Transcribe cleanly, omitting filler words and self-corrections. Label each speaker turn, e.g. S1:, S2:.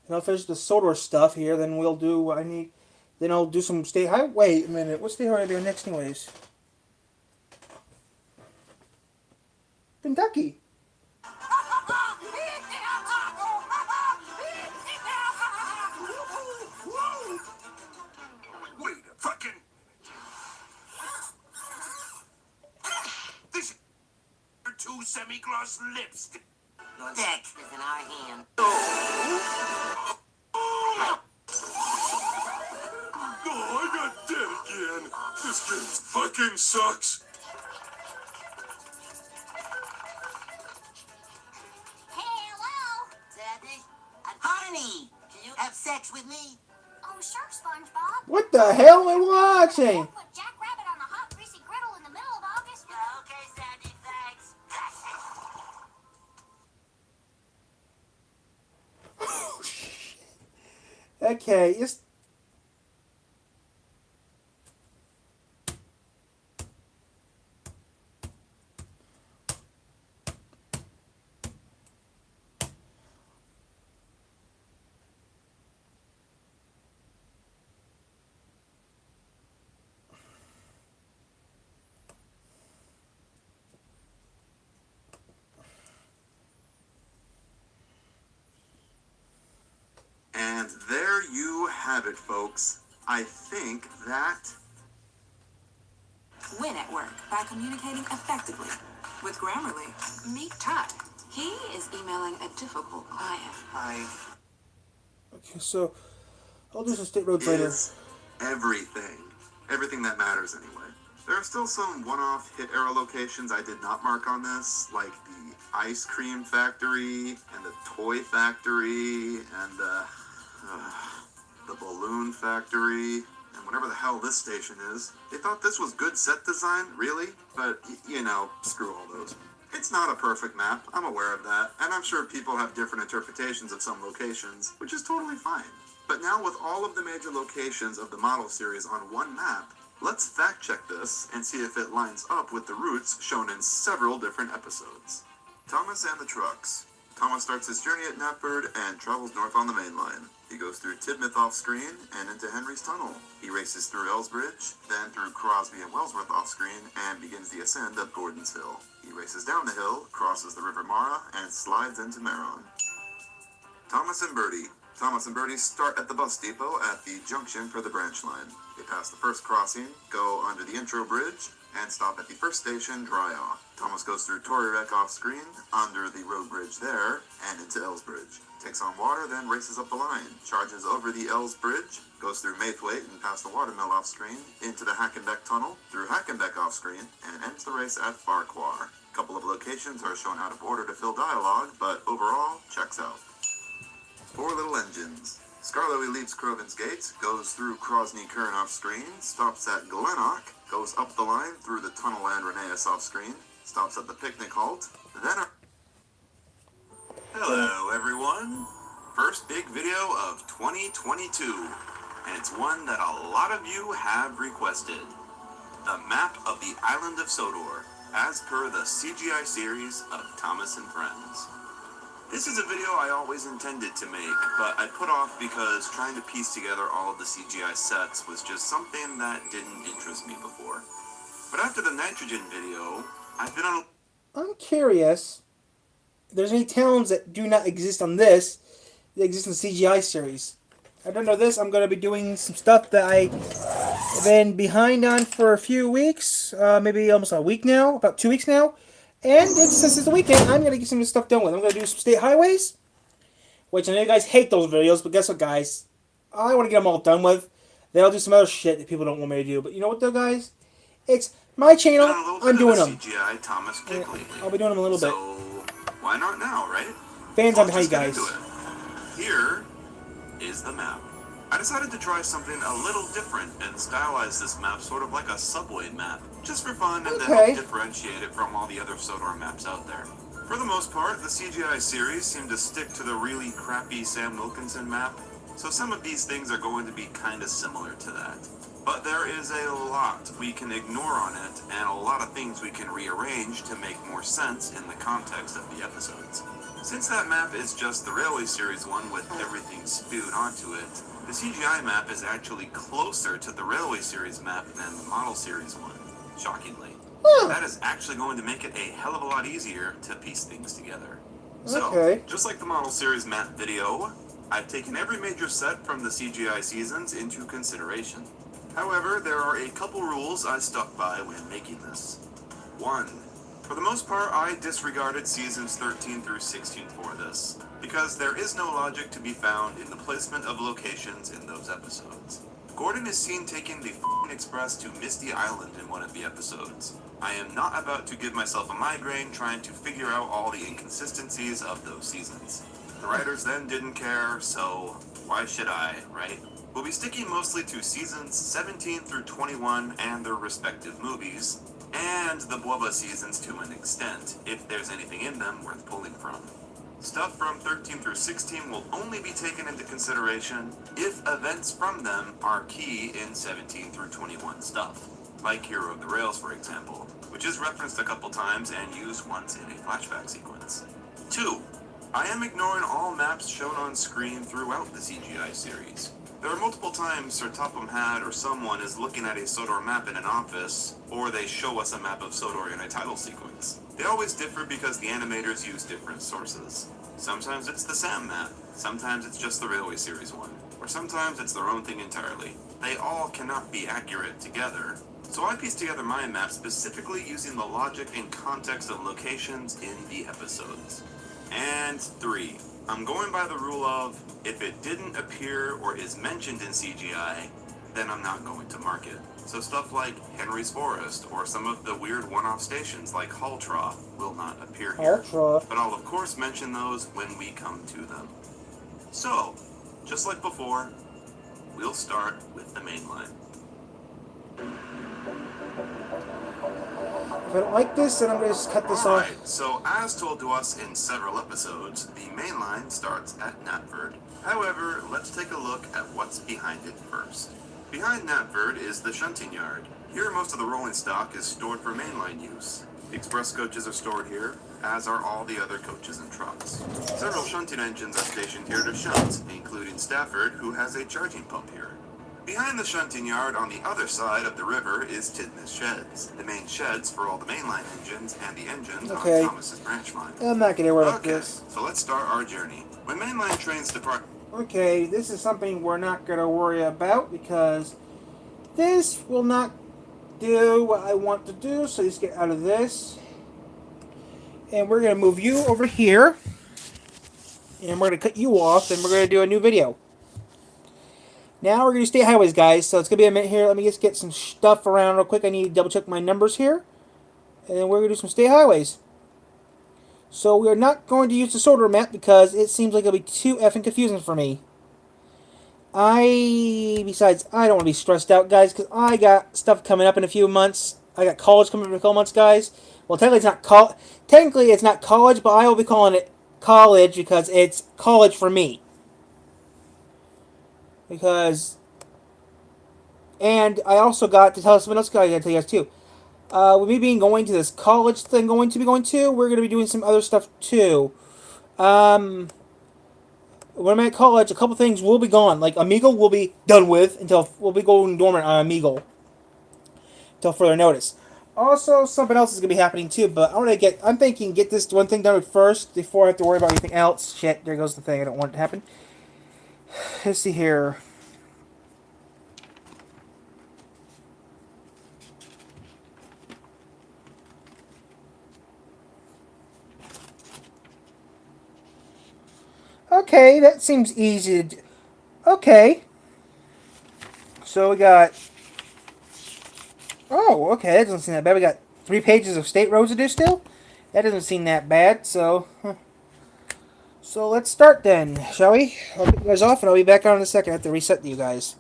S1: And I'll finish the Sodor stuff here. Then we'll do what I need. Then I'll do some state high. Wait a minute. What state highway are I doing next, anyways? Kentucky.
S2: Wait a fucking... This is two semi-gloss lipstick.
S3: Your deck is in our hand.
S2: Oh, I got dead again. This game fucking sucks.
S3: Hello? Daddy? Honey, can you have sex with me?
S4: Oh, sure, SpongeBob.
S1: What the hell am I watching?
S4: Put Jack Rabbit on a hot, greasy griddle in the middle of August with
S3: Okay, Sandy, thanks.
S1: Okay, just.
S5: And there you have it, folks. I think that...
S6: Win at work by communicating effectively. With Grammarly, meet Todd. He is emailing a difficult client.
S1: Okay, so I'll do some state roads later.
S5: Is everything. Everything that matters, anyway. There are still some one-off hit arrow locations I did not mark on this, like the ice cream factory, and the toy factory, and the balloon factory, and whatever the hell this station is. They thought this was good set design, really? But, you know, screw all those. It's not a perfect map, I'm aware of that, and I'm sure people have different interpretations of some locations, which is totally fine. But now with all of the major locations of the model series on one map, let's fact check this and see if it lines up with the routes shown in several different episodes. Thomas and the Trucks. Thomas starts his journey at Knapford and travels north on the main line. He goes through Tidmouth off-screen and into Henry's Tunnel. He races through Elsbridge, then through Crosby and Wellsworth off-screen, and begins the ascent of Gordon's Hill. He races down the hill, crosses the River Mara, and slides into Meron. Thomas and Bertie. Thomas and Bertie start at the bus depot at the junction for the branch line. They pass the first crossing, go under the intro bridge, and stop at the first station, Dryaw. Thomas goes through Torreyreck off-screen, under the road bridge there, and into Elsbridge. Takes on water, then races up the line, charges over the Ells Bridge, goes through Maithwaite and past the watermill off-screen, into the Hackenbeck Tunnel, through Hackenbeck off-screen, and ends the race at Farquhar. A couple of locations are shown out of order to fill dialogue, but overall, checks out. Four Little Engines. Skarloey leaves Croven's Gate, goes through Crosney Kern off-screen, stops at Glennock, goes up the line through the tunnel and Reneus off-screen, stops at the picnic halt, then... Hello, everyone. First big video of 2022, and it's one that a lot of you have requested. The map of the island of Sodor, as per the CGI series of Thomas and Friends. This is a video I always intended to make, but I put off because trying to piece together all of the CGI sets was just something that didn't interest me before. But after the nitrogen video, I've been on...
S1: I'm curious if there's any towns that do not exist on this that exist in the CGI series. I don't know this. I'm going to be doing some stuff that I've been behind on for a few weeks, maybe almost a week now, about 2 weeks now. And since it's the weekend, I'm going to get some of this stuff done with. I'm going to do some state highways, which I know you guys hate those videos, but guess what, guys? I want to get them all done with. Then I'll do some other shit that people don't want me to do. But you know what, though, guys? It's my channel. I'm doing them.
S5: CGI Thomas kick lately.
S1: I'll be doing them a little bit.
S5: So why not now, right?
S1: Fans, I'm behind you guys.
S5: Here is the map. I decided to try something a little different and stylize this map sort of like a subway map, just for fun and to help differentiate it from all the other Sodor maps out there. For the most part, the CGI series seemed to stick to the really crappy Sam Wilkinson map, so some of these things are going to be kinda similar to that. But there is a lot we can ignore on it, and a lot of things we can rearrange to make more sense in the context of the episodes. Since that map is just the Railway Series one with everything spewed onto it, the CGI map is actually closer to the Railway Series map than the Model Series one, shockingly. That is actually going to make it a hell of a lot easier to piece things together. So,
S1: Okay.
S5: just like the Model Series map video, I've taken every major set from the CGI seasons into consideration. However, there are a couple rules I stuck by when making this. 1. For the most part, I disregarded seasons 13 through 16 for this, because there is no logic to be found in the placement of locations in those episodes. Gordon is seen taking the f***ing express to Misty Island in one of the episodes. I am not about to give myself a migraine trying to figure out all the inconsistencies of those seasons. The writers then didn't care, so why should I, right? We'll be sticking mostly to seasons 17 through 21 and their respective movies, and the Bubba seasons to an extent, if there's anything in them worth pulling from. Stuff from 13 through 16 will only be taken into consideration if events from them are key in 17 through 21 stuff, like Hero of the Rails, for example, which is referenced a couple times and used once in a flashback sequence. 2. I am ignoring all maps shown on screen throughout the CGI series. There are multiple times Sir Topham Hatt or someone is looking at a Sodor map in an office, or they show us a map of Sodor in a title sequence. They always differ because the animators use different sources. Sometimes it's the SAM map, sometimes it's just the Railway Series one, or sometimes it's their own thing entirely. They all cannot be accurate together, so I pieced together my map specifically using the logic and context of locations in the episodes. And 3. I'm going by the rule of, if it didn't appear or is mentioned in CGI, then I'm not going to mark it. So stuff like Henry's Forest or some of the weird one-off stations like Haltroth will not appear here.
S1: Haltroth.
S5: But I'll of course mention those when we come to them. So, just like before, we'll start with the main line.
S1: If I don't like this, then I'm going to just cut this off.
S5: Alright, so as told to us in several episodes, the main line starts at Knapford. However, let's take a look at what's behind it first. Behind Knapford is the shunting yard. Here most of the rolling stock is stored for mainline use. The express coaches are stored here, as are all the other coaches and trucks. Several shunting engines are stationed here to shunt, including Stafford, who has a charging pump here. Behind the shunting yard on the other side of the river is Tidmouth Sheds, the main sheds for all the mainline engines and the engines on Thomas's branch line.
S1: I'm not going to worry about
S5: Okay,
S1: this.
S5: so let's start our journey. When mainline trains depart...
S1: Okay, this is something we're not going to worry about because this will not do what I want to do, so let's get out of this. And we're going to move you over here. And we're going to cut you off, and we're going to do a new video. Now we're going to do state highways, guys, so it's going to be a minute here. Let me just get some stuff around real quick. I need to double check my numbers here. And then we're going to do some state highways. So we are not going to use the Sodor map because it seems like it'll be too effing confusing for me. Besides, I don't want to be stressed out, guys, because I got stuff coming up in a few months. I got college coming up in a couple months, guys. Well, technically it's not college, but I will be calling it college because it's college for me. And I also got to tell something else I got to tell you guys too. With me going to this college thing, we're going to be doing some other stuff too. When I'm at college, a couple things will be gone. Like Omegle will be done with until we'll be going dormant on Omegle until further notice. Also, something else is gonna be happening too. But I'm thinking get this one thing done first before I have to worry about anything else. Shit, there goes the thing. I don't want it to happen. Let's see here. Okay, that seems easy to do. Okay. So we got... Oh, okay, that doesn't seem that bad. We got 3 pages of state roads to do still? That doesn't seem that bad, so... So let's start then, shall we? I'll get you guys off and I'll be back on in a second. I have to reset you guys.